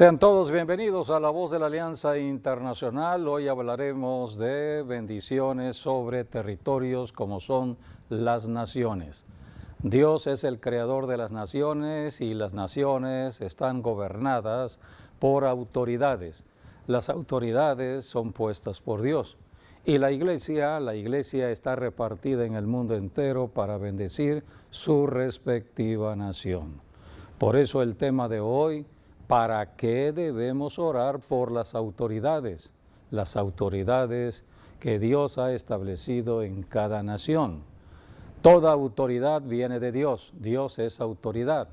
Sean todos bienvenidos a La Voz de la Alianza Internacional. Hoy hablaremos de bendiciones sobre territorios como son las naciones. Dios es el creador de las naciones y las naciones están gobernadas por autoridades. Las autoridades son puestas por Dios. Y la iglesia está repartida en el mundo entero para bendecir su respectiva nación. Por eso el tema de hoy: ¿para qué debemos orar por las autoridades? Las autoridades que Dios ha establecido en cada nación. Toda autoridad viene de Dios. Dios es autoridad.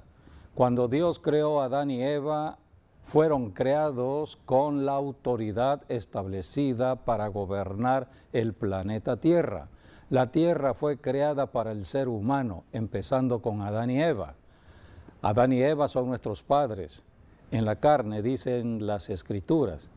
Cuando Dios creó a Adán y Eva, fueron creados con la autoridad establecida para gobernar el planeta Tierra. La Tierra fue creada para el ser humano, empezando con Adán y Eva. Adán y Eva son nuestros padres en la carne, dicen las Escrituras.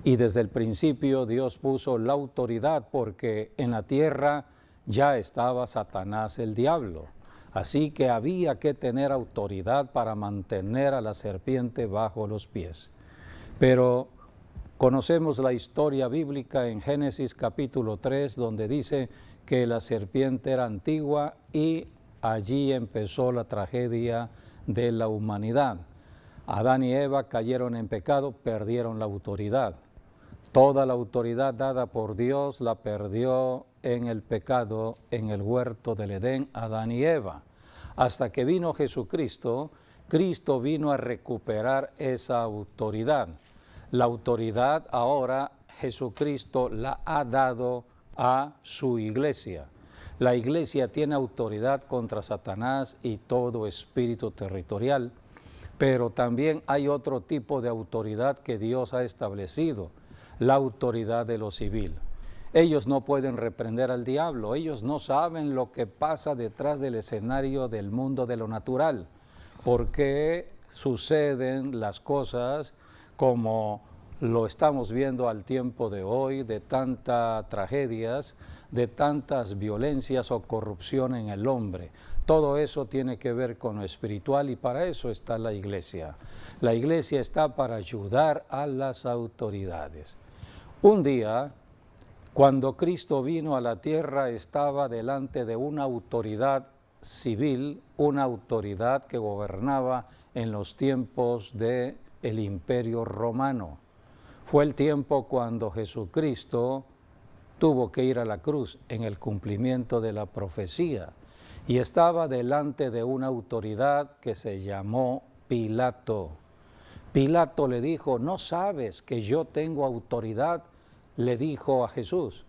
Y desde el principio Dios puso la autoridad porque en la tierra ya estaba Satanás, el diablo. Así que había que tener autoridad para mantener a la serpiente bajo los pies. Pero conocemos la historia bíblica en Génesis capítulo 3, donde dice que la serpiente era antigua y allí empezó la tragedia de la humanidad. Adán y Eva cayeron en pecado, perdieron la autoridad. Toda la autoridad dada por Dios la perdió en el pecado, en el huerto del Edén, Adán y Eva. Hasta que vino Jesucristo, Cristo vino a recuperar esa autoridad. La autoridad ahora Jesucristo la ha dado a su iglesia. La iglesia tiene autoridad contra Satanás y todo espíritu territorial, pero también hay otro tipo de autoridad que Dios ha establecido, la autoridad de lo civil. Ellos no pueden reprender al diablo, ellos no saben lo que pasa detrás del escenario del mundo de lo natural, porque suceden las cosas como lo estamos viendo al tiempo de hoy, de tantas tragedias, de tantas violencias o corrupción en el hombre. Todo eso tiene que ver con lo espiritual y para eso está la iglesia. La iglesia está para ayudar a las autoridades. Un día, cuando Cristo vino a la tierra, estaba delante de una autoridad civil, una autoridad que gobernaba en los tiempos del Imperio Romano. Fue el tiempo cuando Jesucristo tuvo que ir a la cruz en el cumplimiento de la profecía y estaba delante de una autoridad que se llamó Pilato. Pilato le dijo: ¿no sabes que yo tengo autoridad? Le dijo a Jesús,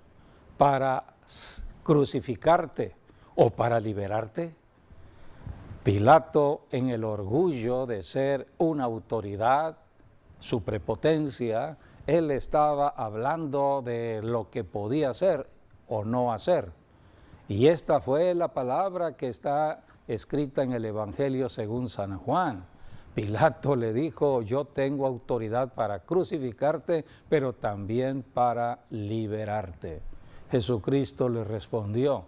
¿para crucificarte o para liberarte? Pilato, en el orgullo de ser una autoridad, su prepotencia, él estaba hablando de lo que podía hacer o no hacer. Y esta fue la palabra que está escrita en el Evangelio según San Juan. Pilato le dijo: yo tengo autoridad para crucificarte, pero también para liberarte. Jesucristo le respondió: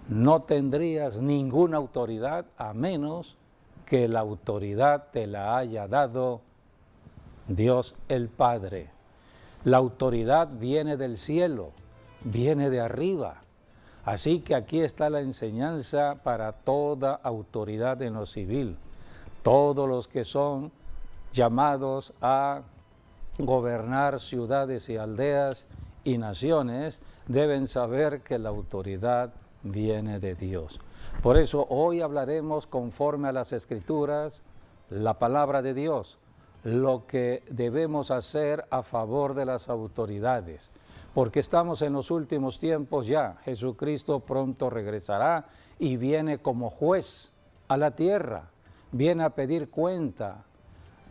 no tendrías ninguna autoridad a menos que la autoridad te la haya dado Dios el Padre. La autoridad viene del cielo, viene de arriba. Así que aquí está la enseñanza para toda autoridad en lo civil. Todos los que son llamados a gobernar ciudades y aldeas y naciones deben saber que la autoridad viene de Dios. Por eso hoy hablaremos conforme a las Escrituras, la palabra de Dios, lo que debemos hacer a favor de las autoridades, porque estamos en los últimos tiempos ya. Jesucristo pronto regresará y viene como juez a la tierra, viene a pedir cuenta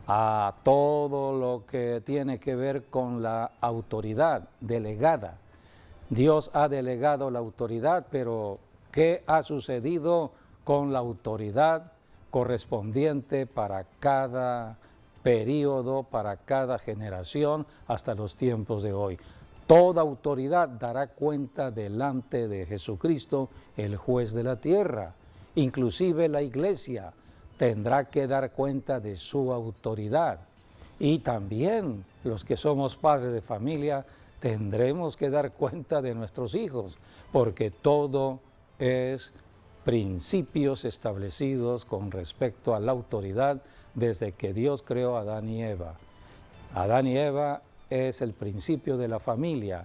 a todo lo que tiene que ver con la autoridad delegada. Dios ha delegado la autoridad, pero ¿qué ha sucedido con la autoridad correspondiente para cada periodo, para cada generación, hasta los tiempos de hoy? Toda autoridad dará cuenta delante de Jesucristo, el juez de la tierra. Inclusive la iglesia tendrá que dar cuenta de su autoridad. Y también los que somos padres de familia tendremos que dar cuenta de nuestros hijos, porque todo es principios establecidos con respecto a la autoridad desde que Dios creó a Adán y Eva. Adán y Eva es el principio de la familia.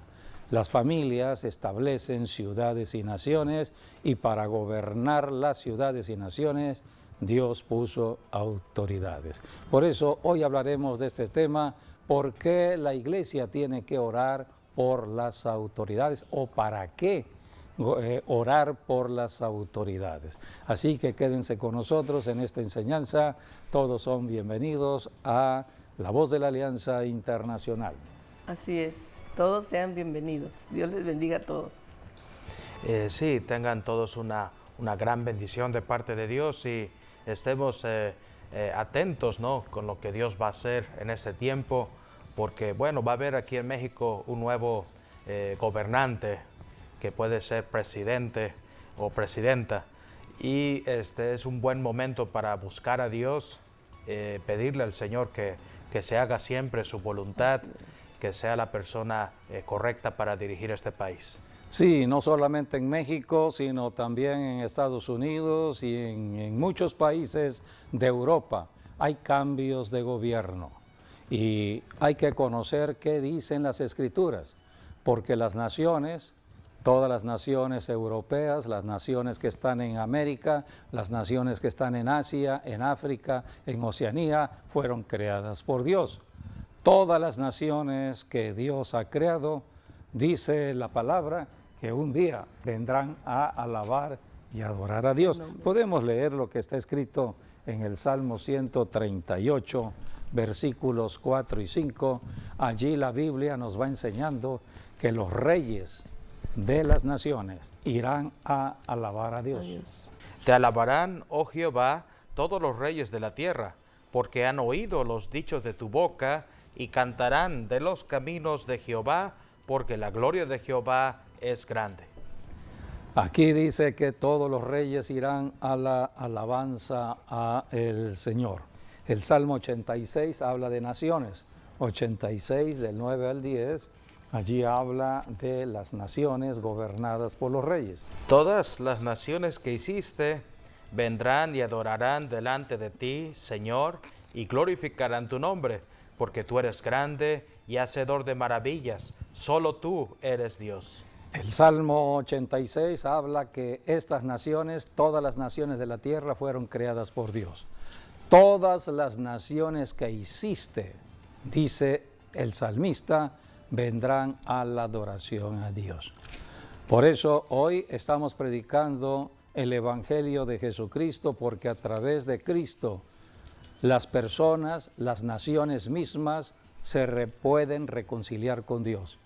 Las familias establecen ciudades y naciones, y para gobernar las ciudades y naciones Dios puso autoridades. Por eso hoy hablaremos de este tema: ¿por qué la iglesia tiene que orar por las autoridades, o para qué orar por las autoridades? Así que quédense con nosotros en esta enseñanza. Todos son bienvenidos a La Voz de la Alianza Internacional. Así es, todos sean bienvenidos. Dios les bendiga a todos. Sí, tengan todos una gran bendición de parte de Dios, y estemos atentos, ¿no?, con lo que Dios va a hacer en este tiempo, porque bueno, va a haber aquí en México un nuevo gobernante que puede ser presidente o presidenta, y este es un buen momento para buscar a Dios, pedirle al Señor que se haga siempre su voluntad, que sea la persona correcta para dirigir este país. Sí, no solamente en México, sino también en Estados Unidos y en muchos países de Europa hay cambios de gobierno, y hay que conocer qué dicen las Escrituras, porque las naciones, todas las naciones europeas, las naciones que están en América, las naciones que están en Asia, en África, en Oceanía, fueron creadas por Dios. Todas las naciones que Dios ha creado, dice la palabra, que un día vendrán a alabar y adorar a Dios. Podemos leer lo que está escrito en el Salmo 138, versículos 4 y 5. Allí la Biblia nos va enseñando que los reyes de las naciones irán a alabar a Dios. Te alabarán, oh Jehová, todos los reyes de la tierra, porque han oído los dichos de tu boca, y cantarán de los caminos de Jehová, porque la gloria de Jehová es grande. Aquí dice que todos los reyes irán a la alabanza a el Señor. El Salmo 86 habla de naciones, 86 del 9 al 10, allí habla de las naciones gobernadas por los reyes. Todas las naciones que hiciste vendrán y adorarán delante de ti, Señor, y glorificarán tu nombre, porque tú eres grande y hacedor de maravillas, solo tú eres Dios. El Salmo 86 habla que estas naciones, todas las naciones de la tierra, fueron creadas por Dios. Todas las naciones que hiciste, dice el salmista, vendrán a la adoración a Dios. Por eso hoy estamos predicando el Evangelio de Jesucristo, porque a través de Cristo las personas, las naciones mismas, se pueden reconciliar con Dios.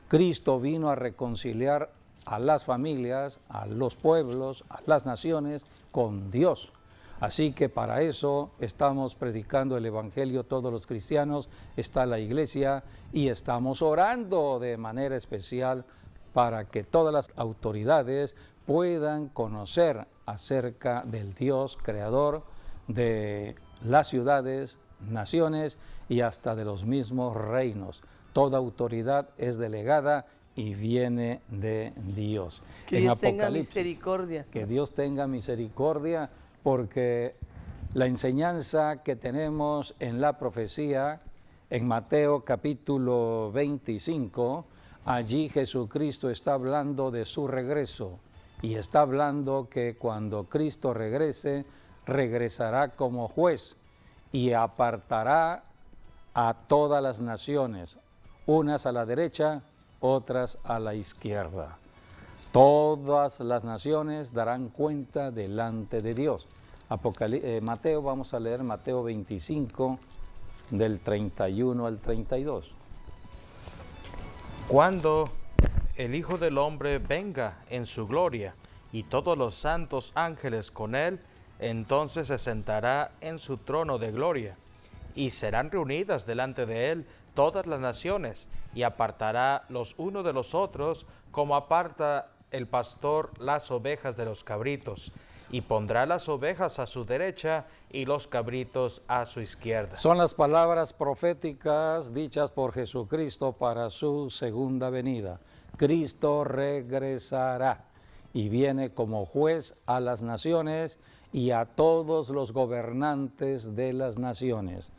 Cristo vino a reconciliar a las familias, a los pueblos, a las naciones con Dios. Así que para eso estamos predicando el Evangelio todos los cristianos, está la iglesia, y estamos orando de manera especial para que todas las autoridades puedan conocer acerca del Dios creador de las ciudades, naciones y hasta de los mismos reinos. Toda autoridad es delegada y viene de Dios. Que Dios tenga misericordia. Que Dios tenga misericordia, porque la enseñanza que tenemos en la profecía, en Mateo capítulo 25, allí Jesucristo está hablando de su regreso, y está hablando que cuando Cristo regrese, regresará como juez y apartará a todas las naciones, unas a la derecha, otras a la izquierda. Todas las naciones darán cuenta delante de Dios. Mateo, vamos a leer Mateo 25, del 31 al 32. Cuando el Hijo del Hombre venga en su gloria, y todos los santos ángeles con él, entonces se sentará en su trono de gloria, y serán reunidas delante de él todas las naciones, y apartará los unos de los otros, como aparta el pastor las ovejas de los cabritos, y pondrá las ovejas a su derecha y los cabritos a su izquierda. Son las palabras proféticas dichas por Jesucristo para su segunda venida. Cristo regresará y viene como juez a las naciones y a todos los gobernantes de las naciones.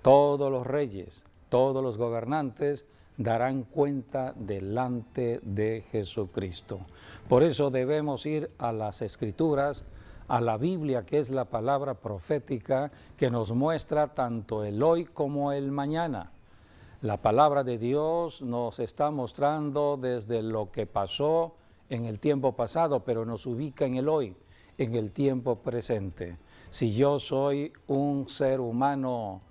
Todos los reyes, todos los gobernantes darán cuenta delante de Jesucristo. Por eso debemos ir a las Escrituras, a la Biblia, que es la palabra profética que nos muestra tanto el hoy como el mañana. La palabra de Dios nos está mostrando desde lo que pasó en el tiempo pasado, pero nos ubica en el hoy, en el tiempo presente. Si yo soy un ser humano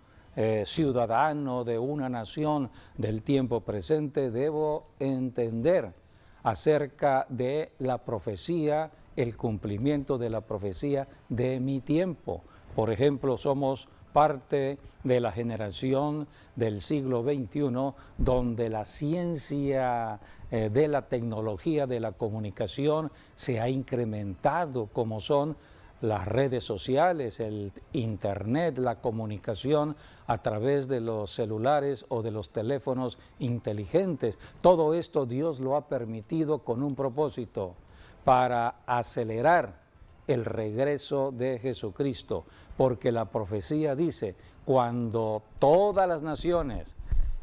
ciudadano de una nación del tiempo presente, debo entender acerca de la profecía, el cumplimiento de la profecía de mi tiempo. Por ejemplo, somos parte de la generación del siglo XXI, donde la ciencia de la tecnología, de la comunicación, se ha incrementado, como son las redes sociales, el internet, la comunicación a través de los celulares o de los teléfonos inteligentes. Todo esto Dios lo ha permitido con un propósito, para acelerar el regreso de Jesucristo, porque la profecía dice, cuando todas las naciones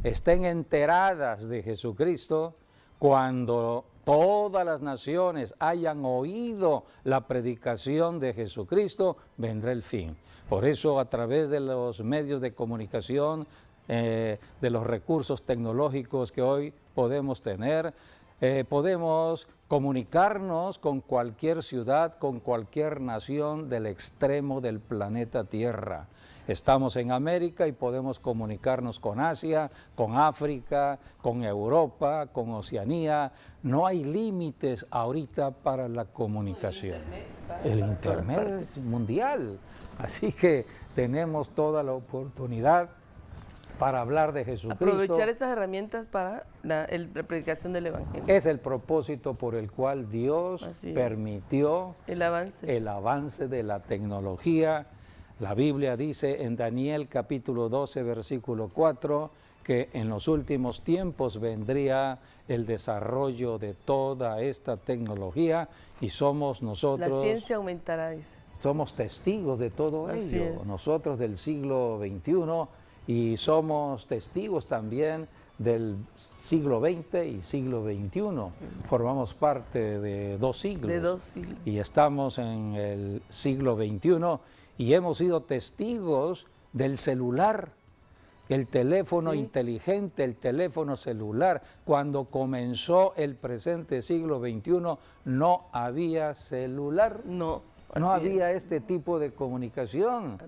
estén enteradas de Jesucristo, cuando todas las naciones hayan oído la predicación de Jesucristo, vendrá el fin. Por eso, a través de los medios de comunicación, de los recursos tecnológicos que hoy podemos tener, podemos comunicarnos con cualquier ciudad, con cualquier nación del extremo del planeta Tierra. Estamos en América y podemos comunicarnos con Asia, con África, con Europa, con Oceanía. No hay límites ahorita para la comunicación. El Internet es mundial, así que tenemos toda la oportunidad para hablar de Jesucristo. Aprovechar esas herramientas para la predicación del Evangelio. Es el propósito por el cual Dios permitió el avance de la tecnología. La Biblia dice en Daniel capítulo 12, versículo 4, que en los últimos tiempos vendría el desarrollo de toda esta tecnología y somos nosotros... La ciencia aumentará, dice. Somos testigos de todo ello, nosotros del siglo XXI, y somos testigos también del siglo XX y siglo XXI. Formamos parte de dos siglos. De dos siglos. Y estamos en el siglo XXI y hemos sido testigos del celular, el teléfono inteligente, el teléfono celular. Cuando comenzó el presente siglo XXI no había celular. No había este tipo de comunicación.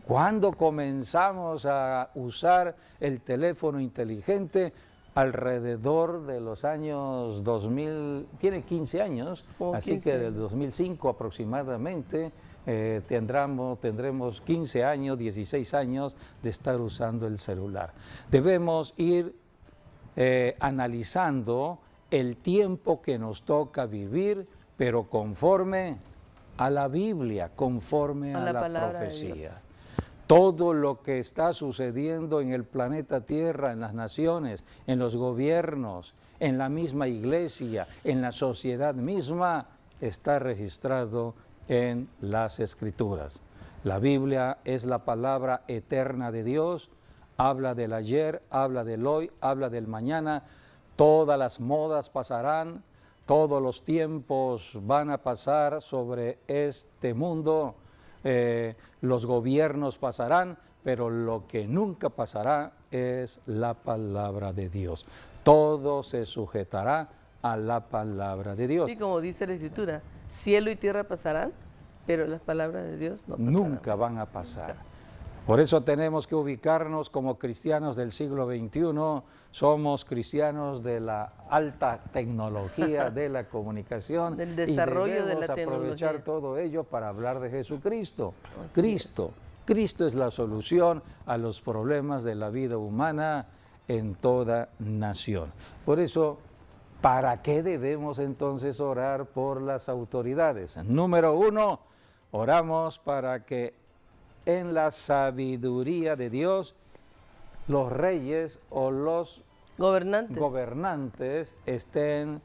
Cuando comenzamos a usar el teléfono inteligente, alrededor de los años 2000, tiene 15 años, así que del 2005 aproximadamente, tendremos 15 años, 16 años de estar usando el celular. Debemos ir analizando el tiempo que nos toca vivir, pero conforme a la Biblia, conforme a la profecía. Todo lo que está sucediendo en el planeta Tierra, en las naciones, en los gobiernos, en la misma iglesia, en la sociedad misma, está registrado en las Escrituras. La Biblia es la palabra eterna de Dios, habla del ayer, habla del hoy, habla del mañana. Todas las modas pasarán, todos los tiempos van a pasar sobre este mundo, los gobiernos pasarán, pero lo que nunca pasará es la palabra de Dios. Todo se sujetará a la palabra de Dios. Y como dice la Escritura, cielo y tierra pasarán, pero las palabras de Dios no pasarán. Nunca van a pasar. Por eso tenemos que ubicarnos como cristianos del siglo XXI, somos cristianos de la alta tecnología, de la comunicación, del desarrollo de la tecnología. Aprovechar todo ello para hablar de Jesucristo. Cristo es la solución a los problemas de la vida humana en toda nación. Por eso, ¿para qué debemos entonces orar por las autoridades? Número uno, Oramos para que en la sabiduría de Dios los reyes o los gobernantes estén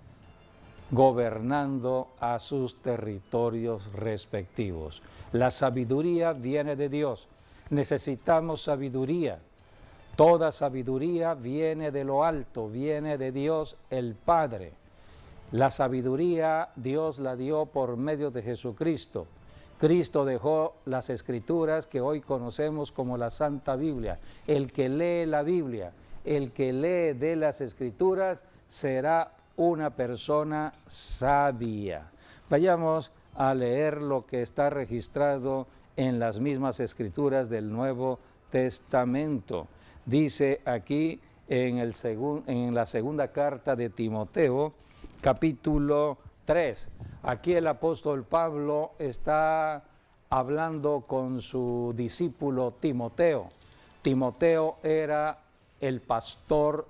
gobernando a sus territorios respectivos. La sabiduría viene de Dios. Necesitamos sabiduría. Toda sabiduría viene de lo alto, viene de Dios el Padre. La sabiduría Dios la dio por medio de Jesucristo. Cristo dejó las Escrituras que hoy conocemos como la Santa Biblia. El que lee la Biblia, el que lee de las Escrituras, será una persona sabia. Vayamos a leer lo que está registrado en las mismas Escrituras del Nuevo Testamento. Dice aquí en la segunda carta de Timoteo, capítulo 3. Aquí el apóstol Pablo está hablando con su discípulo Timoteo. Timoteo era el pastor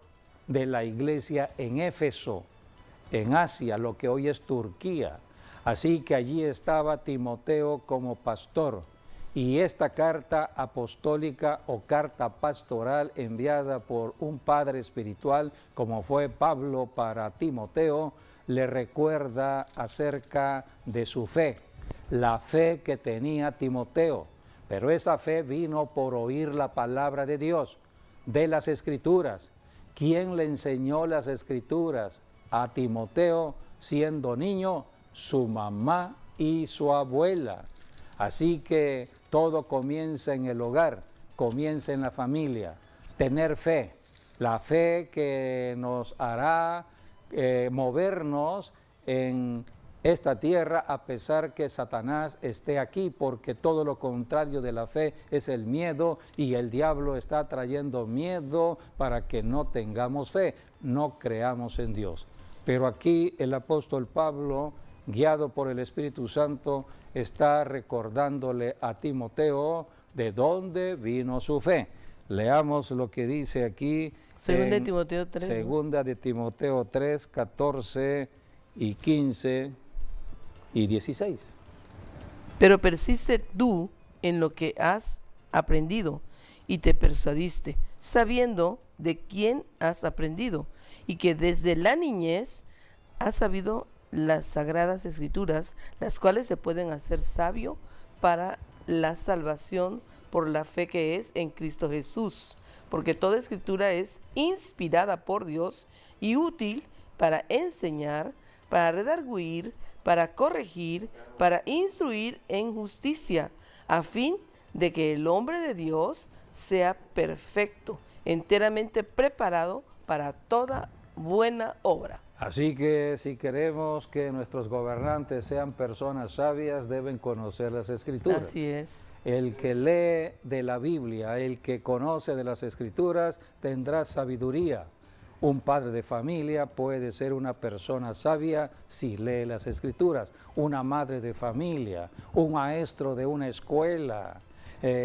de la iglesia en Éfeso, en Asia, lo que hoy es Turquía. Así que allí estaba Timoteo como pastor. Y esta carta apostólica o carta pastoral enviada por un padre espiritual, como fue Pablo para Timoteo, le recuerda acerca de su fe, la fe que tenía Timoteo. Pero esa fe vino por oír la palabra de Dios, de las Escrituras. ¿Quién le enseñó las Escrituras a Timoteo siendo niño? Su mamá y su abuela. Así que todo comienza en el hogar, comienza en la familia. Tener fe, la fe que nos hará movernos en esta tierra a pesar que Satanás esté aquí, porque todo lo contrario de la fe es el miedo, y el diablo está trayendo miedo para que no tengamos fe, no creamos en Dios. Pero aquí el apóstol Pablo, guiado por el Espíritu Santo, está recordándole a Timoteo de dónde vino su fe. Leamos lo que dice aquí. Segunda de Timoteo 3. Segunda de Timoteo 3, 14 y 15 y 16. Pero persiste tú en lo que has aprendido y te persuadiste, sabiendo de quién has aprendido, y que desde la niñez has sabido las sagradas escrituras, las cuales te pueden hacer sabio para la salvación por la fe que es en Cristo Jesús. Porque toda escritura es inspirada por Dios y útil para enseñar, para redarguir, para corregir, para instruir en justicia, a fin de que el hombre de Dios sea perfecto, enteramente preparado para toda buena obra. Así que si queremos que nuestros gobernantes sean personas sabias, deben conocer las Escrituras. Así es. El que lee de la Biblia, el que conoce de las Escrituras, tendrá sabiduría. Un padre de familia puede ser una persona sabia si lee las Escrituras. Una madre de familia, un maestro de una escuela,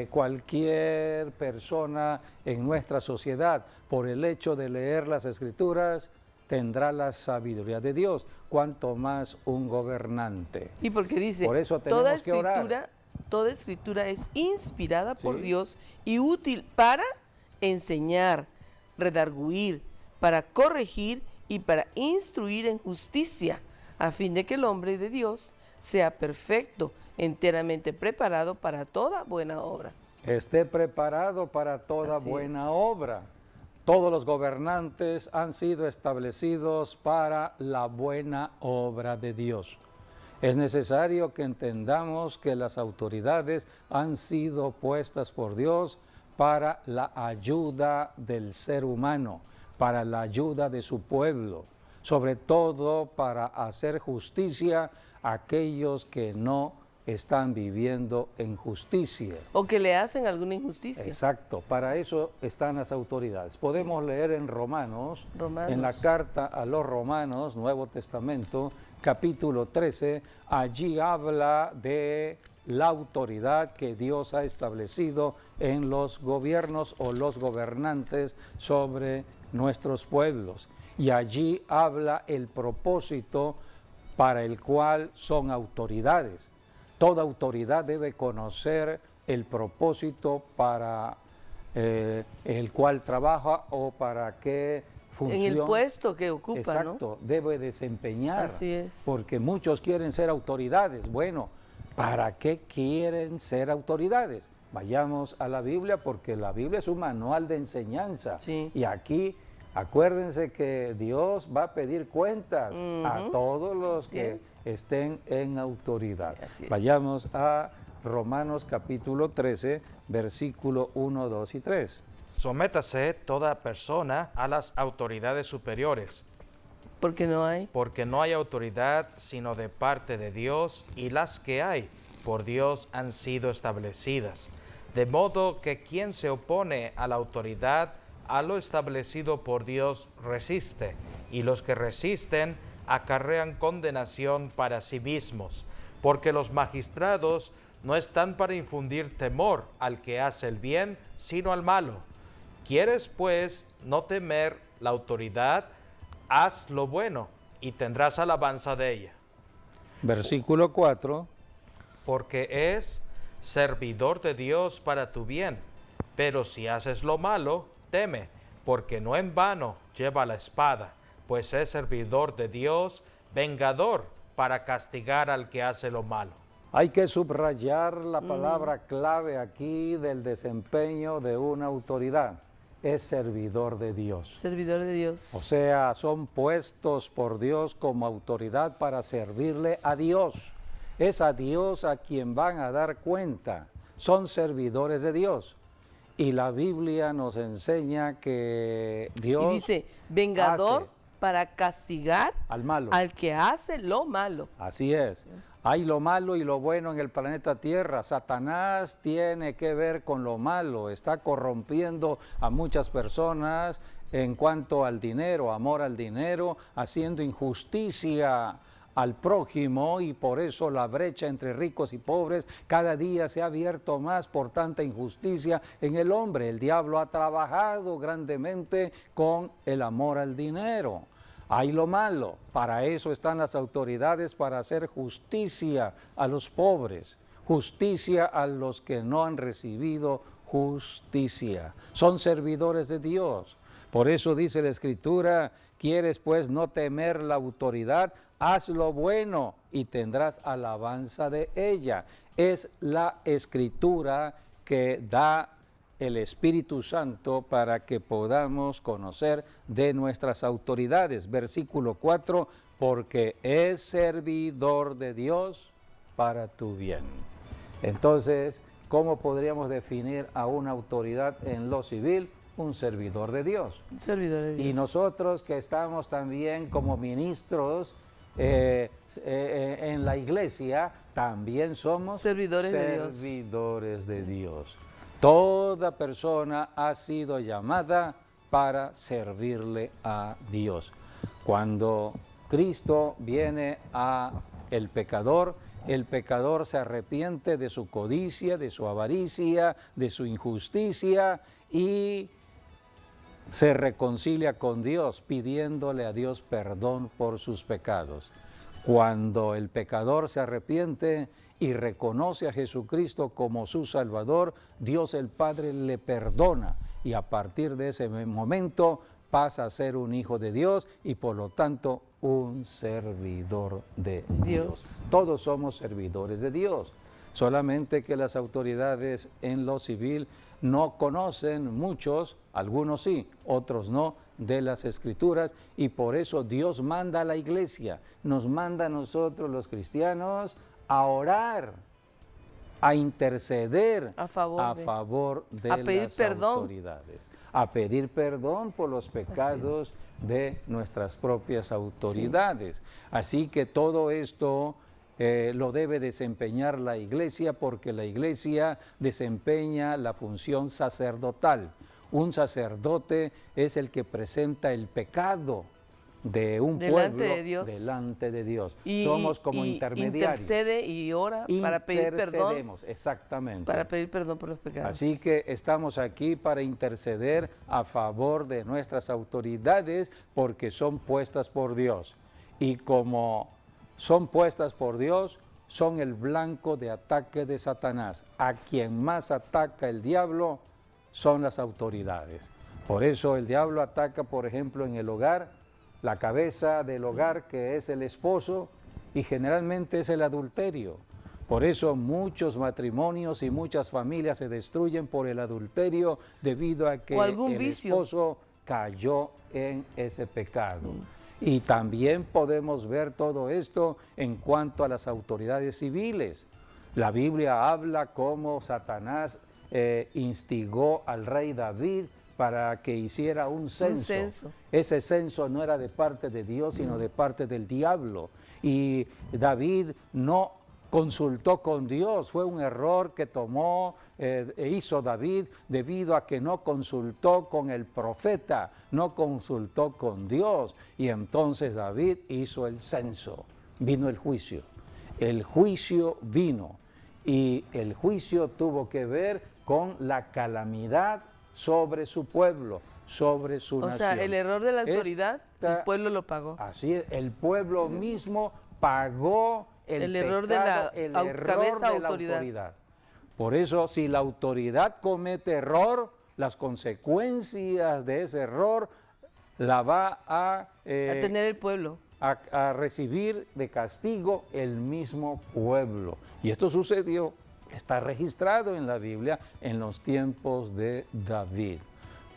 cualquier persona en nuestra sociedad, por el hecho de leer las Escrituras, tendrá la sabiduría de Dios, cuanto más un gobernante. Y porque dice, por eso tenemos que orar. Toda escritura es inspirada por Dios y útil para enseñar, redarguir, para corregir y para instruir en justicia, a fin de que el hombre de Dios sea perfecto, enteramente preparado para toda buena obra. Esté preparado para toda buena obra. Todos los gobernantes han sido establecidos para la buena obra de Dios. Es necesario que entendamos que las autoridades han sido puestas por Dios para la ayuda del ser humano, para la ayuda de su pueblo, sobre todo para hacer justicia a aquellos que no están viviendo en justicia. O que le hacen alguna injusticia. Exacto, para eso están las autoridades. Podemos leer en Romanos, en la carta a los Romanos, Nuevo Testamento, capítulo 13, allí habla de la autoridad que Dios ha establecido en los gobiernos o los gobernantes sobre nuestros pueblos. Y allí habla el propósito para el cual son autoridades. Toda autoridad debe conocer el propósito para el cual trabaja o para qué función. En el puesto que ocupa, exacto, debe desempeñar. Así es. Porque muchos quieren ser autoridades. Bueno, ¿para qué quieren ser autoridades? Vayamos a la Biblia, porque la Biblia es un manual de enseñanza. Sí. Y aquí, acuérdense que Dios va a pedir cuentas a todos los que estén en autoridad. Así es. Vayamos a Romanos capítulo 13, versículo 1, 2 y 3. Sométase toda persona a las autoridades superiores, Porque no hay. porque no hay autoridad sino de parte de Dios, y las que hay por Dios han sido establecidas. De modo que quien se opone a la autoridad, a lo establecido por Dios resiste, y los que resisten acarrean condenación para sí mismos, porque los magistrados no están para infundir temor al que hace el bien, sino al malo. ¿Quieres, pues, no temer la autoridad? Haz lo bueno y tendrás alabanza de ella. Versículo 4. Porque es servidor de Dios para tu bien. Pero si haces lo malo, teme, porque no en vano lleva la espada, pues es servidor de Dios, vengador para castigar al que hace lo malo. Hay que subrayar la palabra clave aquí del desempeño de una autoridad. Es servidor de Dios. Servidor de Dios. O sea, son puestos por Dios como autoridad para servirle a Dios. Es a Dios a quien van a dar cuenta. Son servidores de Dios. Y la Biblia nos enseña que Dios Y dice, vengador para castigar al malo. al que hace lo malo. Así es. Hay lo malo y lo bueno en el planeta Tierra. Satanás tiene que ver con lo malo. Está corrompiendo a muchas personas en cuanto al dinero, amor al dinero, haciendo injusticia al prójimo, y por eso la brecha entre ricos y pobres cada día se ha abierto más por tanta injusticia en el hombre. El diablo ha trabajado grandemente con el amor al dinero. Hay lo malo, para eso están las autoridades, para hacer justicia a los pobres, justicia a los que no han recibido justicia. Son servidores de Dios. Por eso dice la Escritura, ¿quieres pues no temer la autoridad? Haz lo bueno y tendrás alabanza de ella. Es la Escritura que da el Espíritu Santo para que podamos conocer de nuestras autoridades. Versículo 4, porque es servidor de Dios para tu bien. Entonces, ¿cómo podríamos definir a una autoridad en lo civil? Un servidor de Dios. Servidor de Dios. Y nosotros que estamos también como ministros en la iglesia, también somos servidores de Dios. Toda persona ha sido llamada para servirle a Dios. Cuando Cristo viene a el pecador se arrepiente de su codicia, de su avaricia, de su injusticia y se reconcilia con Dios, pidiéndole a Dios perdón por sus pecados. Cuando el pecador se arrepiente y reconoce a Jesucristo como su Salvador, Dios el Padre le perdona, y a partir de ese momento pasa a ser un hijo de Dios y por lo tanto un servidor de Dios. Todos somos servidores de Dios, solamente que las autoridades en lo civil no conocen, muchos, algunos sí, otros no, de las Escrituras, y por eso Dios manda a la iglesia, nos manda a nosotros los cristianos a orar, a interceder a favor de las autoridades, a pedir perdón por los pecados de nuestras propias autoridades. Así que todo esto lo debe desempeñar la iglesia, porque la iglesia desempeña la función sacerdotal. Un sacerdote es el que presenta el pecado de un pueblo delante de Dios. Somos como intermediarios. Intercede y ora para pedir perdón. Exactamente. Para pedir perdón por los pecados. Así que estamos aquí para interceder a favor de nuestras autoridades, porque son puestas por Dios. Y como son puestas por Dios, son el blanco de ataque de Satanás. A quien más ataca el diablo son las autoridades. Por eso el diablo ataca, por ejemplo, en el hogar, la cabeza del hogar, que es el esposo, y generalmente es el adulterio. Por eso muchos matrimonios y muchas familias se destruyen por el adulterio debido a que el esposo cayó en ese pecado. Y también podemos ver todo esto en cuanto a las autoridades civiles. La Biblia habla cómo Satanás instigó al rey David para que hiciera un censo. Ese censo no era de parte de Dios, sino de parte del diablo. Y David no consultó con Dios, fue un error que hizo David debido a que no consultó con el profeta, no consultó con Dios, y entonces David hizo el censo, vino el juicio vino, y el juicio tuvo que ver con la calamidad sobre su pueblo, sobre su nación. O sea, el error de la autoridad, el pueblo lo pagó. Así es, el pueblo mismo pagó el error pecado, de la cabeza autoridad. Por eso, si la autoridad comete error, las consecuencias de ese error la va a tener el pueblo. A recibir de castigo el mismo pueblo. Y esto sucedió, está registrado en la Biblia en los tiempos de David.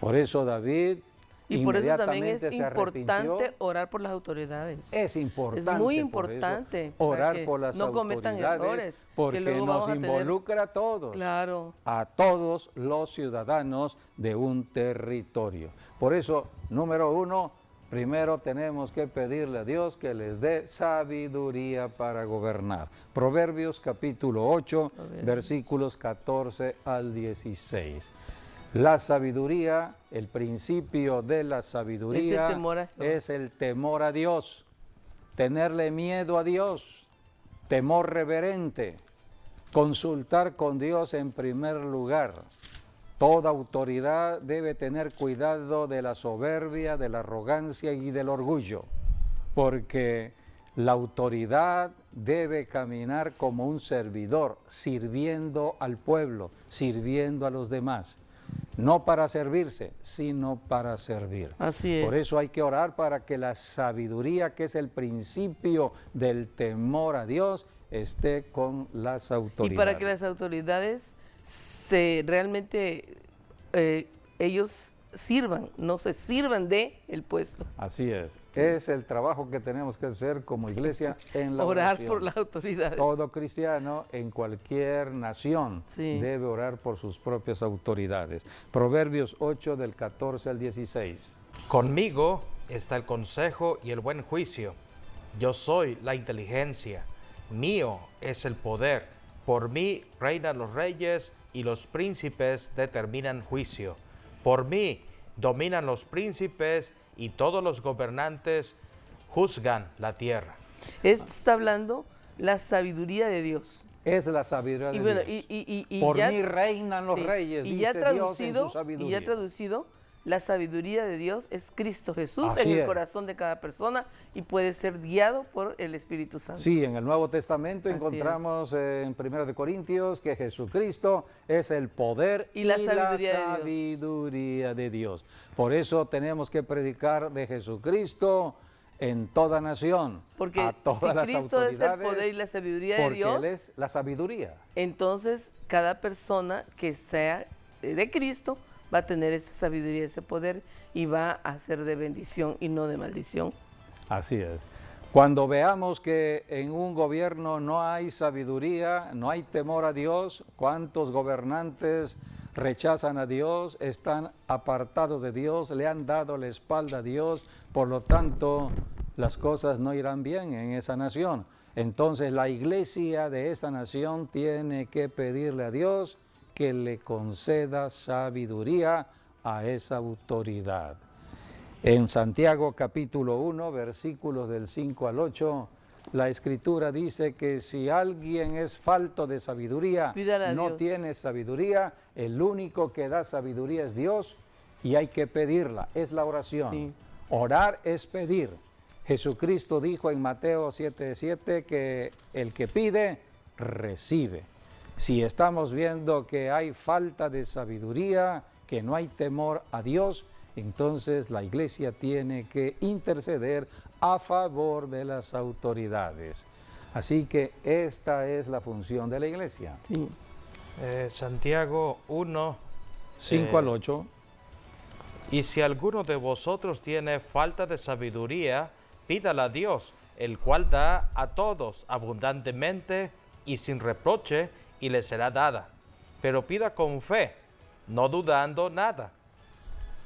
Por eso David y por eso también es importante orar por las autoridades. Es importante. Es muy importante orar por las no cometan errores, porque nos involucra a todos. Claro. A todos los ciudadanos de un territorio. Por eso, número uno, primero tenemos que pedirle a Dios que les dé sabiduría para gobernar. Proverbios capítulo 8, versículos 14 al 16. La sabiduría, el principio de la sabiduría es el temor a Dios, tenerle miedo a Dios, temor reverente, consultar con Dios en primer lugar. Toda autoridad debe tener cuidado de la soberbia, de la arrogancia y del orgullo, porque la autoridad debe caminar como un servidor, sirviendo al pueblo, sirviendo a los demás. No para servirse, sino para servir. Así es. Por eso hay que orar para que la sabiduría, que es el principio del temor a Dios, esté con las autoridades. Y para que las autoridades realmente ellos sirvan, no se sirvan de el puesto. Así es el trabajo que tenemos que hacer como iglesia en la orar oración. por las autoridades. Todo cristiano en cualquier nación debe orar por sus propias autoridades. Proverbios 8 del 14 al 16. Conmigo está el consejo y el buen juicio. Yo soy la inteligencia. Mío es el poder. Por mí reinan los reyes y los príncipes determinan juicio. Por mí dominan los príncipes y todos los gobernantes juzgan la tierra. Esto está hablando la sabiduría de Dios. Es la sabiduría de Dios. Y por mí reinan los reyes, y dice Dios en su sabiduría. Y ya traducido, la sabiduría de Dios es Cristo Jesús en el corazón de cada persona y puede ser guiado por el Espíritu Santo. Sí, en el Nuevo Testamento encontramos en 1 Corintios que Jesucristo es el poder y la sabiduría de Dios. Por eso tenemos que predicar de Jesucristo en toda nación, porque a todas las Cristo autoridades, es el poder y la sabiduría de Dios, porque Él es la sabiduría. Entonces, cada persona que sea de Cristo va a tener esa sabiduría, ese poder y va a ser de bendición y no de maldición. Así es. Cuando veamos que en un gobierno no hay sabiduría, no hay temor a Dios, cuántos gobernantes rechazan a Dios, están apartados de Dios, le han dado la espalda a Dios, por lo tanto las cosas no irán bien en esa nación. Entonces la iglesia de esa nación tiene que pedirle a Dios que le conceda sabiduría a esa autoridad. En Santiago capítulo 1, versículos del 5 al 8, la Escritura dice que si alguien es falto de sabiduría, no tiene sabiduría, el único que da sabiduría es Dios y hay que pedirla, es la oración. Sí. Orar es pedir. Jesucristo dijo en Mateo 7:7 que el que pide, recibe. Si estamos viendo que hay falta de sabiduría, que no hay temor a Dios, entonces la iglesia tiene que interceder a favor de las autoridades. Así que esta es la función de la iglesia. Sí. Santiago 1, 5 al 8. y si alguno de vosotros tiene falta de sabiduría, pídala a Dios, el cual da a todos abundantemente y sin reproche, y le será dada. Pero pida con fe, no dudando nada,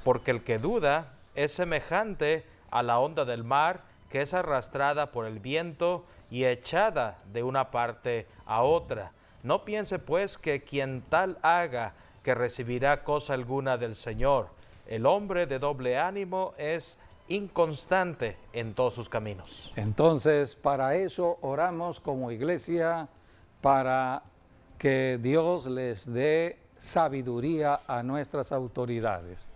porque el que duda es semejante a la onda del mar, que es arrastrada por el viento y echada de una parte a otra. No piense pues que quien tal haga, que recibirá cosa alguna del Señor. El hombre de doble ánimo es inconstante en todos sus caminos. Entonces, para eso oramos como iglesia, para que Dios les dé sabiduría a nuestras autoridades.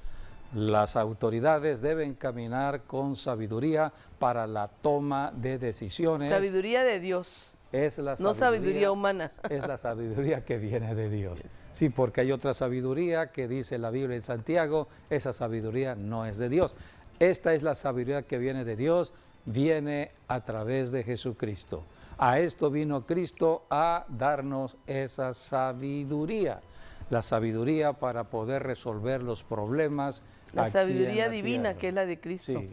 Las autoridades deben caminar con sabiduría para la toma de decisiones. Sabiduría de Dios, Es la no sabiduría humana. Es la sabiduría que viene de Dios. Sí, porque hay otra sabiduría que dice la Biblia en Santiago, esa sabiduría no es de Dios. Esta es la sabiduría que viene de Dios, viene a través de Jesucristo. A esto vino Cristo a darnos esa sabiduría. La sabiduría para poder resolver los problemas. La aquí sabiduría en la divina, tierra. que es la de Cristo. Sí,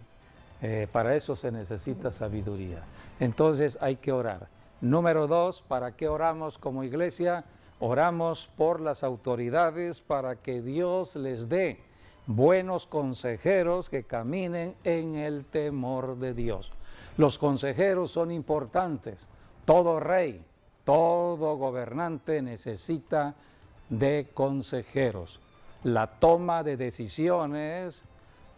para eso se necesita sabiduría. Entonces hay que orar. Número 2, ¿para qué oramos como iglesia? Oramos por las autoridades para que Dios les dé buenos consejeros que caminen en el temor de Dios. Los consejeros son importantes. Todo rey, todo gobernante necesita de consejeros. La toma de decisiones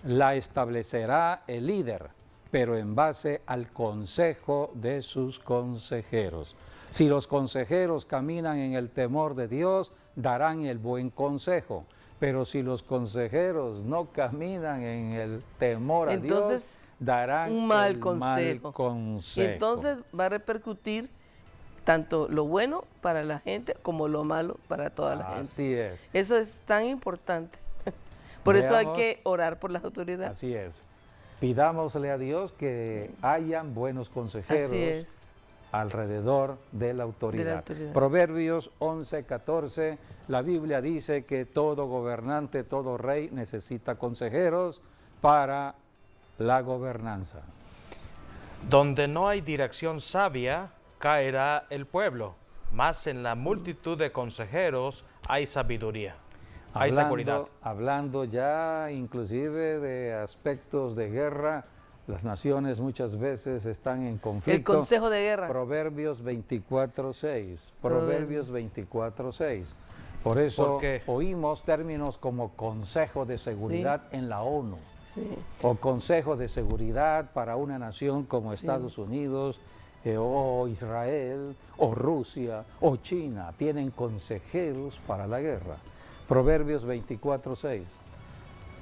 la establecerá el líder, pero en base al consejo de sus consejeros. Si los consejeros caminan en el temor de Dios, darán el buen consejo. Pero si los consejeros no caminan en el temor a Entonces, Dios, darán un mal el consejo. mal consejo. Y entonces va a repercutir tanto lo bueno para la gente como lo malo para toda la gente. Así es, Eso es tan importante. Por eso hay Veamos. que orar por las autoridades. así es. Pidámosle a Dios que hayan buenos consejeros Así es. alrededor de la autoridad. autoridad. Proverbios 11:14, la Biblia dice que todo gobernante, todo rey necesita consejeros para la gobernanza. Donde no hay dirección sabia, caerá el pueblo, mas en la multitud de consejeros hay sabiduría, hay seguridad. Hablando ya inclusive de aspectos de guerra, las naciones muchas veces están en conflicto. El consejo de guerra. Proverbios 24:6. Proverbios 24:6. Por eso Porque oímos términos como Consejo de Seguridad en la ONU, Sí. o Consejo de Seguridad para una nación como Estados Unidos, o Israel, o Rusia, o China. Tienen consejeros para la guerra. Proverbios 24:6.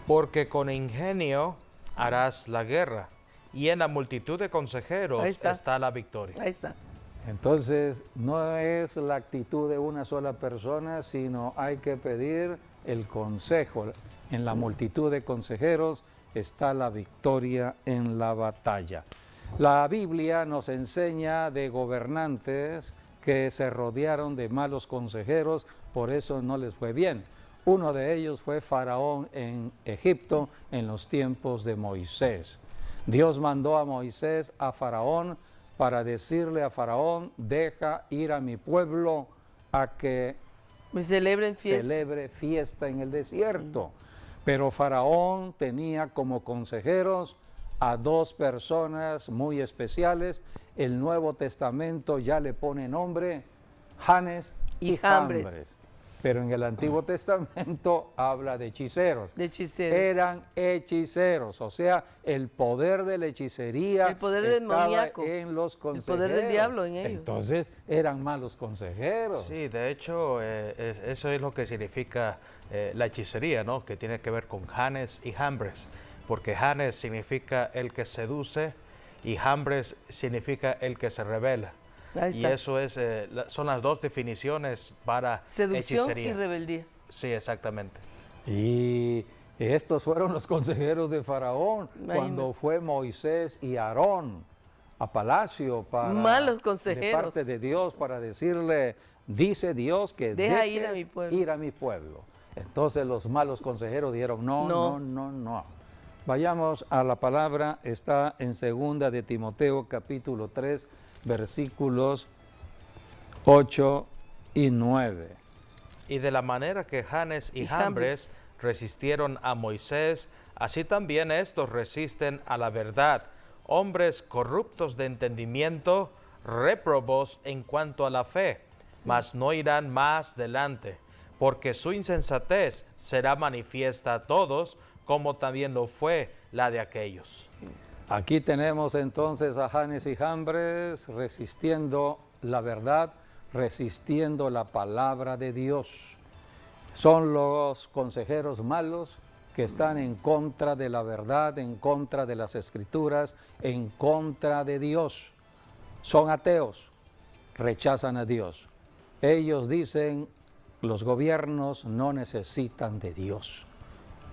porque con ingenio harás la guerra, y en la multitud de consejeros Ahí está. la victoria. Ahí está. Entonces, no es la actitud de una sola persona, sino hay que pedir el consejo. En la multitud de consejeros está la victoria en la batalla. La Biblia nos enseña de gobernantes que se rodearon de malos consejeros, por eso no les fue bien. Uno de ellos fue Faraón en Egipto en los tiempos de Moisés. Dios mandó a Moisés a Faraón para decirle a Faraón, deja ir a mi pueblo a que Me celebren fiesta. celebre fiesta en el desierto. Pero Faraón tenía como consejeros a dos personas muy especiales. El Nuevo Testamento ya le pone nombre, Janes Y y Jambres. Jambres. Pero en el Antiguo Testamento habla de hechiceros. De hechiceros. Eran hechiceros, o sea, el poder de la hechicería El poder estaba demoníaco, en los el consejeros. poder del diablo en ellos. Entonces eran malos consejeros. Sí, de hecho, eso es lo que significa la hechicería, ¿no? Que tiene que ver con Janes y Jambres, porque Janes significa el que seduce y Jambres significa el que se revela. Ahí Y está. eso es, son las dos definiciones para Seducción hechicería. y rebeldía. Sí, exactamente. Y estos fueron los consejeros de Faraón Imagínate. cuando fue Moisés y Aarón a palacio para Malos de consejeros. parte de Dios para decirle, dice Dios que Deja dejes ir a mi pueblo. ir a mi pueblo. Entonces los malos consejeros dijeron, no, No. no, no, no. Vayamos a la palabra, está en 2 de Timoteo capítulo 3, versículos 8 y 9. Y de la manera que Janes y Y Jambres resistieron a Moisés, así también estos resisten a la verdad, hombres corruptos de entendimiento, réprobos en cuanto a la fe, mas no irán más delante, porque su insensatez será manifiesta a todos, como también lo fue la de aquellos. Aquí tenemos entonces a Janes y Jambres resistiendo la verdad, resistiendo la palabra de Dios. Son los consejeros malos que están en contra de la verdad, en contra de las escrituras, en contra de Dios. Son ateos, rechazan a Dios. Ellos dicen, los gobiernos no necesitan de Dios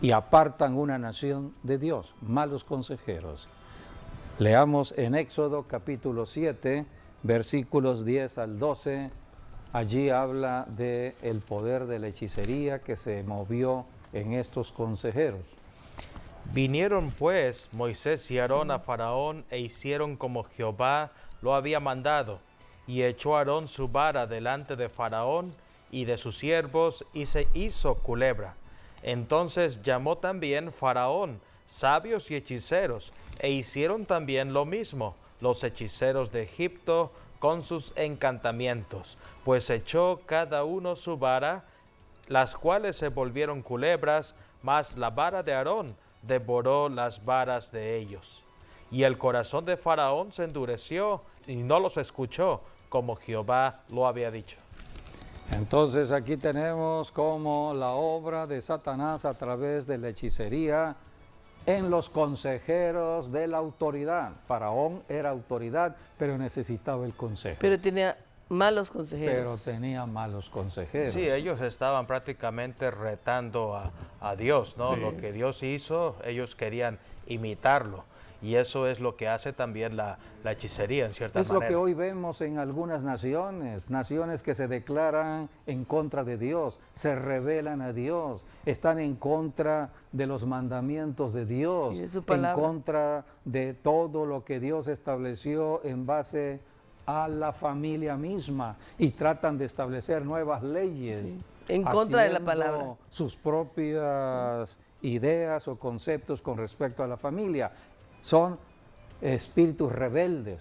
y apartan una nación de Dios, malos consejeros. Leamos en Éxodo capítulo 7, versículos 10 al 12. Allí habla de el poder de la hechicería que se movió en estos consejeros. Vinieron pues Moisés y Aarón a Faraón e hicieron como Jehová lo había mandado. Y echó Aarón su vara delante de Faraón y de sus siervos y se hizo culebra. Entonces llamó también Faraón sabios y hechiceros e hicieron también lo mismo los hechiceros de Egipto con sus encantamientos, pues echó cada uno su vara, las cuales se volvieron culebras, mas la vara de Aarón devoró las varas de ellos. Y el corazón de Faraón se endureció y no los escuchó, como Jehová lo había dicho. Entonces aquí tenemos como la obra de Satanás a través de la hechicería en los consejeros de la autoridad. Faraón era autoridad, pero necesitaba el consejo. Pero tenía malos Pero consejeros. tenía malos consejeros. Sí, ellos estaban prácticamente retando a Dios, ¿no? Sí. Lo que Dios hizo, ellos querían imitarlo. Y eso es lo que hace también la hechicería, en cierta Es manera. lo que hoy vemos en algunas naciones, naciones que se declaran en contra de Dios, se rebelan a Dios, están en contra de los mandamientos de Dios, Sí, de su en palabra. contra de todo lo que Dios estableció en base a la familia misma y tratan de establecer nuevas leyes. Sí, en contra de la haciendo palabra. Sus propias ideas o conceptos con respecto a la familia. Son espíritus rebeldes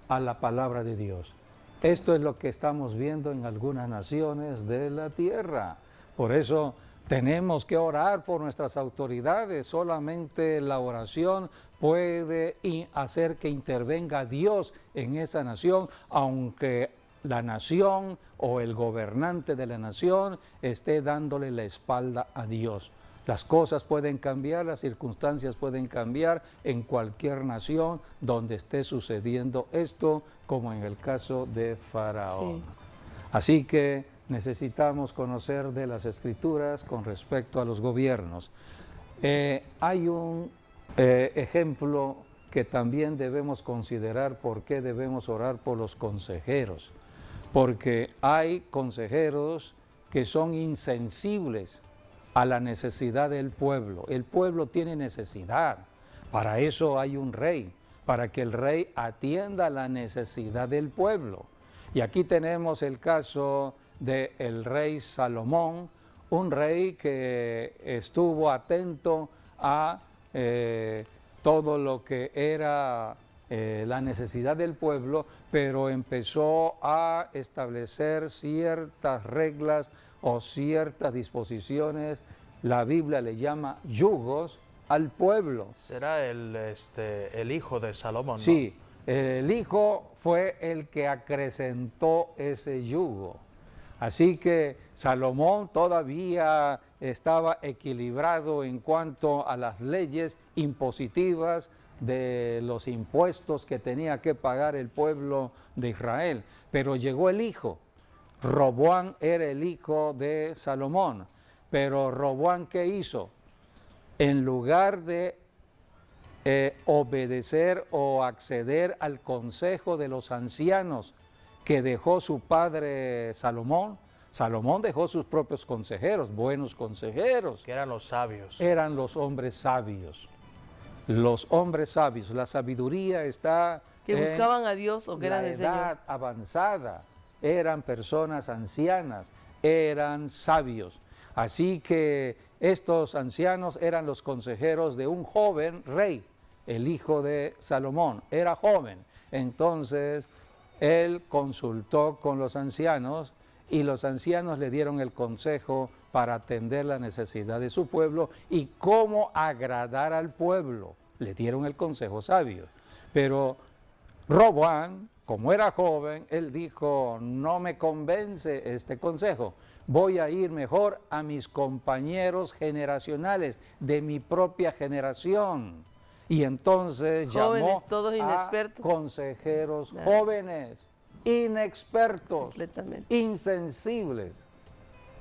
a la palabra de Dios. Esto es lo que estamos viendo en algunas naciones de la tierra. Por eso tenemos que orar por nuestras autoridades. Solamente la oración puede hacer que intervenga Dios en esa nación, aunque la nación o el gobernante de la nación esté dándole la espalda a Dios. Las cosas pueden cambiar, las circunstancias pueden cambiar en cualquier nación donde esté sucediendo esto, como en el caso de Faraón. Sí. Así que necesitamos conocer de las Escrituras con respecto a los gobiernos. Hay un ejemplo que también debemos considerar por qué debemos orar por los consejeros. Porque hay consejeros que son insensibles a la necesidad del pueblo. El pueblo tiene necesidad. Para eso hay un rey, para que el rey atienda la necesidad del pueblo. Y aquí tenemos el caso del rey Salomón, un rey que estuvo atento a todo lo que era la necesidad del pueblo, pero empezó a establecer ciertas reglas o ciertas disposiciones, la Biblia le llama yugos al pueblo. Será el hijo de Salomón, ¿no? Sí, el hijo fue el que acrecentó ese yugo. Así que Salomón todavía estaba equilibrado en cuanto a las leyes impositivas de los impuestos que tenía que pagar el pueblo de Israel. Pero llegó el hijo. Roboam era el hijo de Salomón. Pero Roboam, ¿qué hizo? En lugar de obedecer o acceder al consejo de los ancianos que dejó su padre Salomón, Salomón dejó sus propios consejeros, buenos consejeros. Que eran los sabios. Eran los hombres sabios. Los hombres sabios. La sabiduría está Que en buscaban a Dios o que eran la del Señor. edad avanzada. Eran personas ancianas, eran sabios. Así que estos ancianos eran los consejeros de un joven rey, el hijo de Salomón. Era joven. Entonces él consultó con los ancianos y los ancianos le dieron el consejo para atender la necesidad de su pueblo y cómo agradar al pueblo. Le dieron el consejo sabio. Pero Roboam, como era joven, él dijo, no me convence este consejo. Voy a ir mejor a mis compañeros generacionales de mi propia generación. Y entonces Jóvenes, llamó todos a inexpertos. consejeros Claro. jóvenes, inexpertos, Completamente. insensibles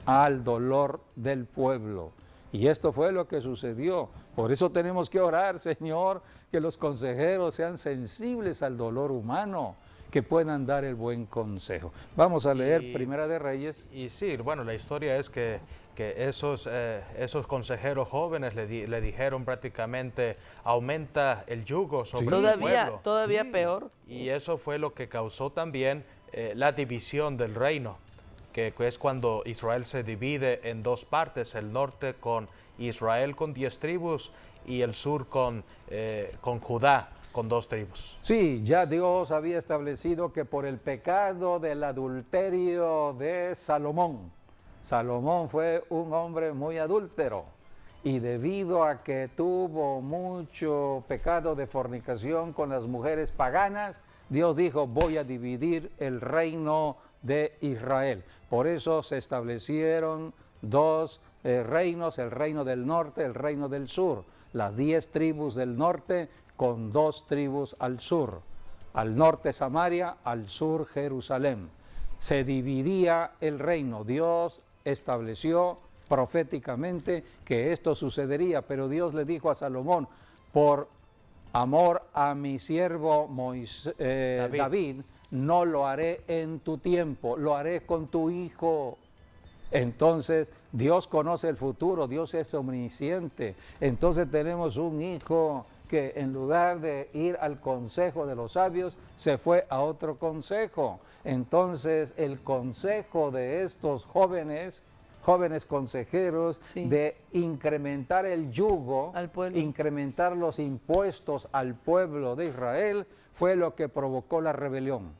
al dolor del pueblo. Y esto fue lo que sucedió. Por eso tenemos que orar, Señor, que los consejeros sean sensibles al dolor humano, que puedan dar el buen consejo. Vamos a leer Primera de Reyes. Y sí, bueno, la historia es que esos consejeros jóvenes le dijeron prácticamente, aumenta el yugo sobre el pueblo. Todavía peor. Y eso fue lo que causó también la división del reino, que es cuando Israel se divide en dos partes, el norte con Israel con 10 tribus y el sur con Judá con 2 tribus. Sí, ya Dios había establecido que por el pecado del adulterio de Salomón, Salomón fue un hombre muy adúltero y debido a que tuvo mucho pecado de fornicación con las mujeres paganas, Dios dijo, voy a dividir el reino de Israel. Por eso se establecieron dos reinos, el reino del norte, el reino del sur. Las 10 tribus del norte con 2 tribus al sur. Al norte Samaria, al sur Jerusalén. Se dividía el reino. Dios estableció proféticamente que esto sucedería, pero Dios le dijo a Salomón, por amor a mi siervo David, no lo haré en tu tiempo, lo haré con tu hijo. Entonces, Dios conoce el futuro, Dios es omnisciente. Entonces tenemos un hijo que en lugar de ir al consejo de los sabios, se fue a otro consejo. Entonces, el consejo de estos jóvenes consejeros, Sí. de incrementar el yugo, Al pueblo. incrementar los impuestos al pueblo de Israel, fue lo que provocó la rebelión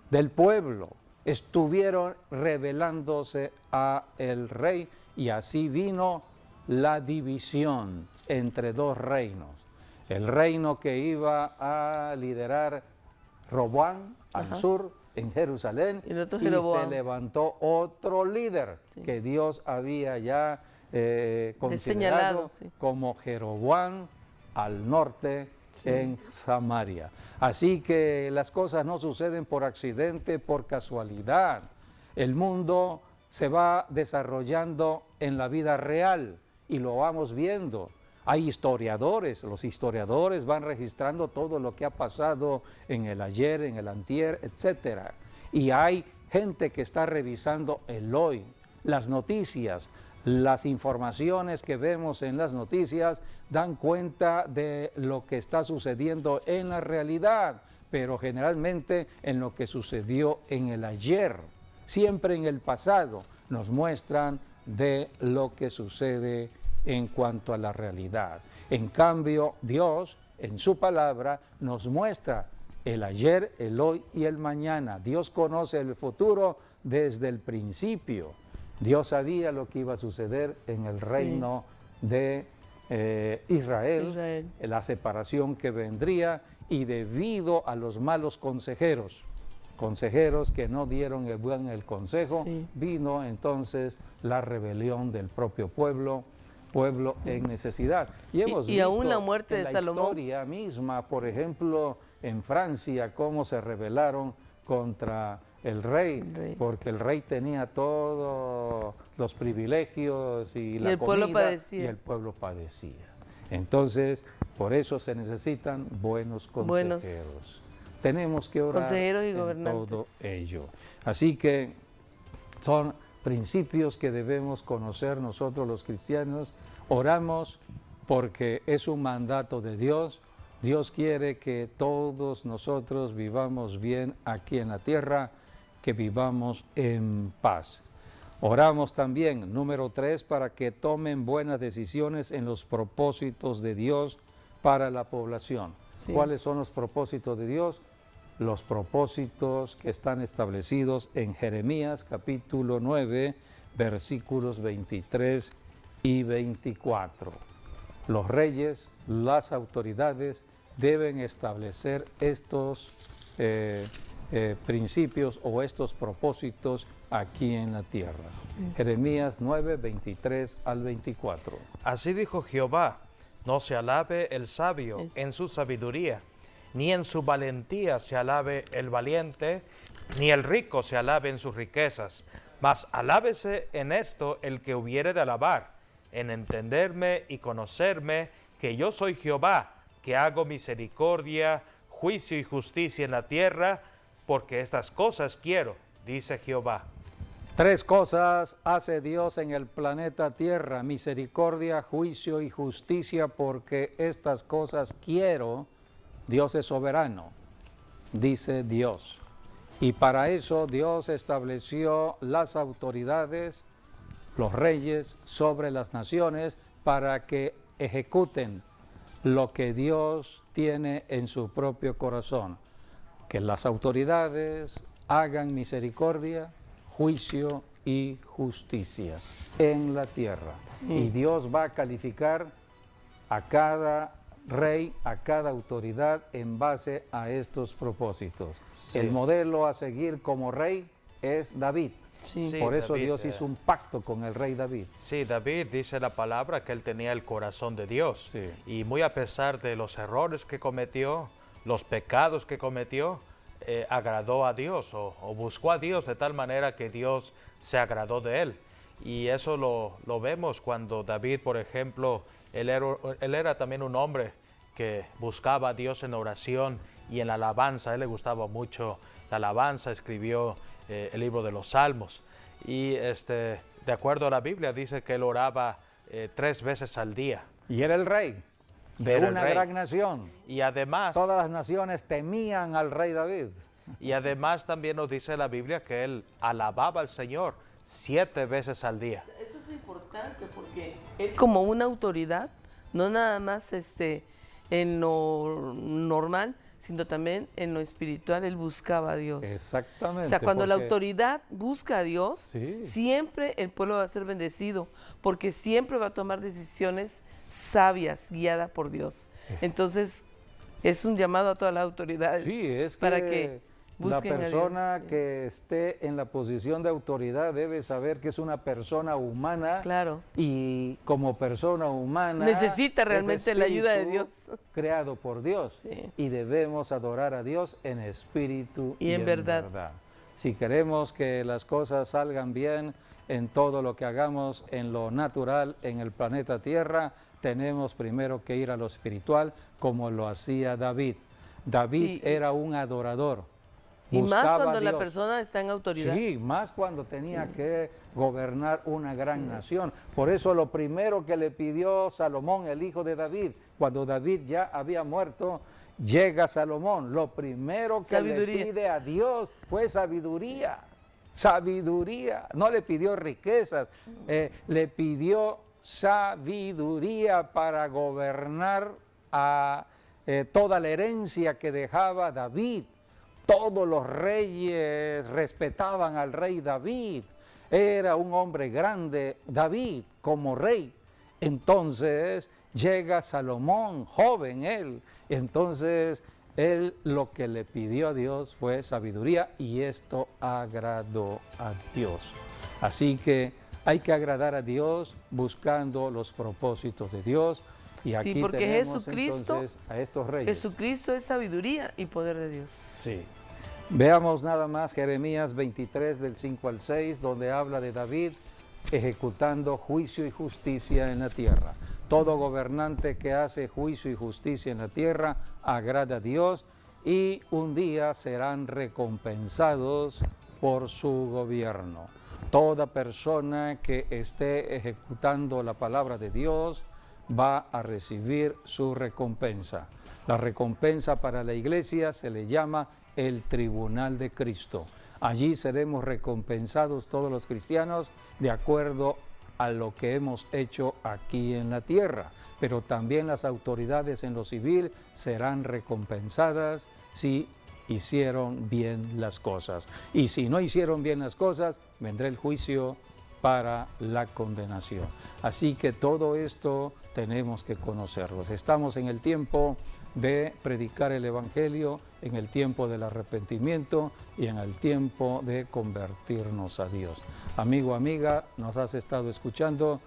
del pueblo. Estuvieron rebelándose a el rey y así vino la división entre dos reinos. El reino que iba a liderar Roboam al sur en Jerusalén, Y el otro y Jeroboam. se levantó otro líder que Dios había ya considerado Señalado, sí. como Jeroboam al norte en Samaria. Así que las cosas no suceden por accidente, por casualidad. El mundo se va desarrollando en la vida real y lo vamos viendo. Hay historiadores, los historiadores van registrando todo lo que ha pasado en el ayer, en el antier, etcétera. Y hay gente que está revisando el hoy, las noticias, las informaciones que vemos en las noticias dan cuenta de lo que está sucediendo en la realidad, pero generalmente en lo que sucedió en el ayer. Siempre en el pasado nos muestran de lo que sucede en cuanto a la realidad. En cambio, Dios en su palabra nos muestra el ayer, el hoy y el mañana. Dios conoce el futuro desde el principio. Dios sabía lo que iba a suceder en el reino de Israel, la separación que vendría, y debido a los malos consejeros que no dieron el consejo, vino entonces la rebelión del propio pueblo pueblo en necesidad. Y hemos y visto aún la muerte en de la Salomón. historia misma, por ejemplo, en Francia, cómo se rebelaron contra el rey, porque el rey tenía todos los privilegios y la el pueblo comida, padecía. y el pueblo padecía. Entonces, por eso se necesitan buenos consejeros. Tenemos que orar Consejeros y en gobernantes. todo ello. Así que son principios que debemos conocer nosotros los cristianos. Oramos porque es un mandato de Dios. Dios quiere que todos nosotros vivamos bien aquí en la tierra, que vivamos en paz. Oramos también, número 3, para que tomen buenas decisiones en los propósitos de Dios para la población. Sí. ¿Cuáles son los propósitos de Dios? Los propósitos que están establecidos en Jeremías capítulo 9, versículos 23 y 24. Los reyes, las autoridades deben establecer estos principios o estos propósitos aquí en la tierra. Jeremías 9, 23 al 24. Así dijo Jehová, no se alabe el sabio en su sabiduría, ni en su valentía se alabe el valiente, ni el rico se alabe en sus riquezas, mas alábese en esto el que hubiere de alabar, en entenderme y conocerme, que yo soy Jehová, que hago misericordia, juicio y justicia en la tierra, porque estas cosas quiero, dice Jehová. 3 cosas hace Dios en el planeta Tierra: misericordia, juicio y justicia, porque estas cosas quiero. Dios es soberano, dice Dios. Y para eso Dios estableció las autoridades, los reyes sobre las naciones, para que ejecuten lo que Dios tiene en su propio corazón. Que las autoridades hagan misericordia, juicio y justicia en la tierra. Y Dios va a calificar a cada rey, a cada autoridad en base a estos propósitos. Sí. El modelo a seguir como rey es David. Sí. Por eso David, Dios hizo un pacto con el rey David. Sí, David dice la palabra que él tenía el corazón de Dios. Sí. Y muy a pesar de los errores que cometió, los pecados que cometió, agradó a Dios o buscó a Dios de tal manera que Dios se agradó de él. Y eso lo vemos cuando David, por ejemplo, él era también un hombre que buscaba a Dios en oración y en la alabanza. A él le gustaba mucho la alabanza, escribió el libro de los Salmos. Y de acuerdo a la Biblia dice que él oraba 3 veces al día. Y era el rey de Era el una rey. gran nación. Y además, Todas las naciones temían al rey David. y además también nos dice la Biblia que él alababa al Señor 7 veces al día. Eso es importante porque él como una autoridad, no nada más en lo normal, sino también en lo espiritual, él buscaba a Dios. Exactamente. O sea, cuando la porque- autoridad busca a Dios, Sí. siempre el pueblo va a ser bendecido, porque siempre va a tomar decisiones sabias, guiada por Dios. Entonces, es un llamado a todas las autoridades. Sí, es para que la busquen a Dios, persona sí. que esté en la posición de autoridad debe saber que es una persona humana. Claro. Y como persona humana Necesita es realmente la ayuda de espíritu Dios. creado por Dios. Sí. Y debemos adorar a Dios en espíritu Y en verdad. Si queremos que las cosas salgan bien en todo lo que hagamos en lo natural, en el planeta Tierra, tenemos primero que ir a lo espiritual, como lo hacía David. David Sí. era un adorador. Y más buscaba a cuando la Dios. persona está en autoridad. Sí, más cuando tenía que gobernar una gran nación. Por eso lo primero que le pidió Salomón, el hijo de David, cuando David ya había muerto, llega Salomón. Lo primero que Sabiduría. le pide a Dios fue sabiduría. Sabiduría. No le pidió riquezas, le pidió sabiduría para gobernar a toda la herencia que dejaba David. Todos los reyes respetaban al rey David. Era un hombre grande, David, como rey. Entonces llega Salomón, joven él. Entonces él lo que le pidió a Dios fue sabiduría y esto agradó a Dios. Así que Hay que agradar a Dios buscando los propósitos de Dios. Y aquí porque tenemos Jesucristo, entonces a estos reyes. Jesucristo es sabiduría y poder de Dios. Sí. Veamos nada más Jeremías 23 del 5 al 6, donde habla de David ejecutando juicio y justicia en la tierra. Todo gobernante que hace juicio y justicia en la tierra agrada a Dios y un día serán recompensados por su gobierno. Toda persona que esté ejecutando la palabra de Dios va a recibir su recompensa. La recompensa para la iglesia se le llama el tribunal de Cristo. Allí seremos recompensados todos los cristianos de acuerdo a lo que hemos hecho aquí en la tierra, pero también las autoridades en lo civil serán recompensadas si hicieron bien las cosas. Y si no hicieron bien las cosas, vendrá el juicio para la condenación. Así que todo esto tenemos que conocerlos. Estamos en el tiempo de predicar el Evangelio, en el tiempo del arrepentimiento y en el tiempo de convertirnos a Dios. Amigo, amiga, nos has estado escuchando,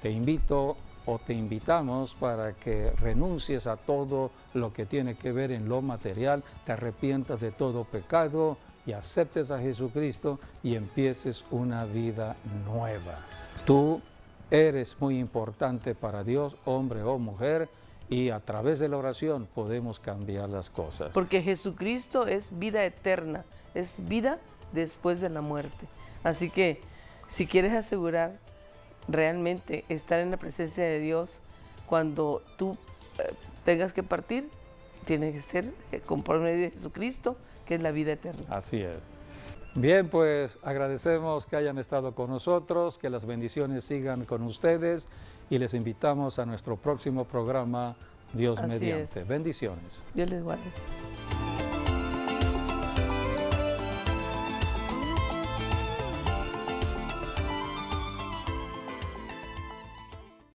te invito o te invitamos para que renuncies a todo lo que tiene que ver en lo material, te arrepientas de todo pecado y aceptes a Jesucristo y empieces una vida nueva. Tú eres muy importante para Dios, hombre o mujer, y a través de la oración podemos cambiar las cosas. Porque Jesucristo es vida eterna, es vida después de la muerte. Así que si quieres asegurar realmente estar en la presencia de Dios cuando tú tengas que partir, tiene que ser por medio de Jesucristo, que es la vida eterna. Así es. Bien, pues agradecemos que hayan estado con nosotros, que las bendiciones sigan con ustedes y les invitamos a nuestro próximo programa, Dios mediante. Bendiciones. Dios les guarde.